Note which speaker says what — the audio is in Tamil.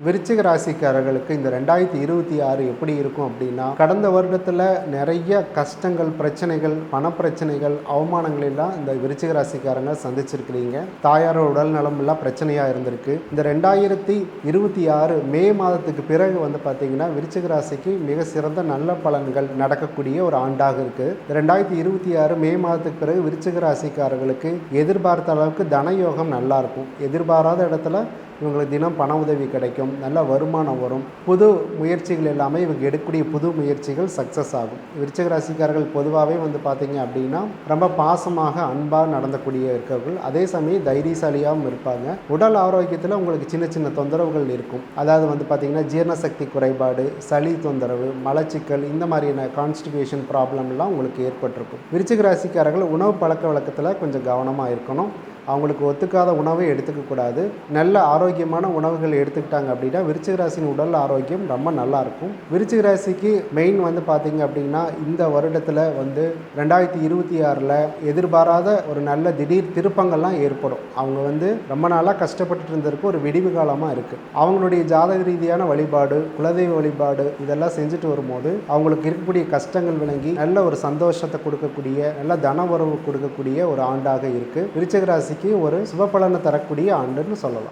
Speaker 1: விருச்சிக ராசிக்காரர்களுக்கு இந்த 2026 எப்படி இருக்கும் அப்படின்னா, கடந்த வருடத்தில் நிறைய கஷ்டங்கள், பிரச்சனைகள், பணப்பிரச்சனைகள், அவமானங்கள் எல்லாம் இந்த விருச்சிக ராசிக்காரங்க சந்திச்சிருக்கிறீங்க. தாயாரோட உடல் நலம் எல்லாம் பிரச்சனையாக இருந்திருக்கு. இந்த 2026 மே மாதத்துக்கு பிறகு பார்த்தீங்கன்னா விருச்சிக ராசிக்கு மிக சிறந்த நல்ல பலன்கள் நடக்கக்கூடிய ஒரு ஆண்டாக இருக்கு. 2026 மே மாதத்துக்கு பிறகு விருச்சிக ராசிக்காரர்களுக்கு எதிர்பார்த்த அளவுக்கு தனயோகம் நல்லா இருக்கும். எதிர்பாராத இடத்துல இவங்களுக்கு தினம் பண உதவி கிடைக்கும், நல்ல வருமானம் வரும். புது முயற்சிகள் எல்லாமே இவங்க எடுக்கக்கூடிய புது முயற்சிகள் சக்ஸஸ் ஆகும். விருச்சிக ராசிக்காரர்கள் பொதுவாகவே பார்த்தீங்க அப்படின்னா ரொம்ப பாசமாக அன்பாக நடந்தக்கூடிய இருக்கவர்கள், அதே சமயம் தைரியசாலியாகவும் இருப்பாங்க. உடல் ஆரோக்கியத்தில் உங்களுக்கு சின்ன சின்ன தொந்தரவுகள் இருக்கும். அதாவது பார்த்தீங்கன்னா ஜீரண சக்தி குறைபாடு, சளி தொந்தரவு, மலச்சிக்கல், இந்த மாதிரியான கான்ஸ்டிபேஷன் ப்ராப்ளம்லாம் உங்களுக்கு ஏற்பட்டிருக்கும். விருச்சிக ராசிக்காரர்கள் உணவு பழக்க வழக்கத்தில் கொஞ்சம் கவனமாக இருக்கணும். அவங்களுக்கு ஒத்துக்காத உணவை எடுத்துக்கக்கூடாது. நல்ல ஆரோக்கியமான உணவுகள் எடுத்துக்கிட்டாங்க அப்படின்னா விருச்சிக ராசியின் உடல் ஆரோக்கியம் ரொம்ப நல்லாயிருக்கும். விருச்சிக ராசிக்கு மெயின் பார்த்தீங்க அப்படின்னா இந்த வருடத்தில் 2026 எதிர்பாராத ஒரு நல்ல திடீர் திருப்பங்கள்லாம் ஏற்படும். அவங்க ரொம்ப நாளாக கஷ்டப்பட்டு இருந்ததுக்கு ஒரு விடிவு காலமாக இருக்குது. அவங்களுடைய ஜாதக ரீதியான வழிபாடு, குலதெய்வ வழிபாடு இதெல்லாம் செஞ்சுட்டு வரும்போது அவங்களுக்கு இருக்கக்கூடிய கஷ்டங்கள் விளங்கி நல்ல ஒரு சந்தோஷத்தை கொடுக்கக்கூடிய, நல்ல தன உறவு கொடுக்கக்கூடிய ஒரு ஆண்டாக இருக்குது. விருச்சிக ராசி ஒரு சுப பலனை தரக்கூடிய ஆண்டுன்னு சொல்லலாம்.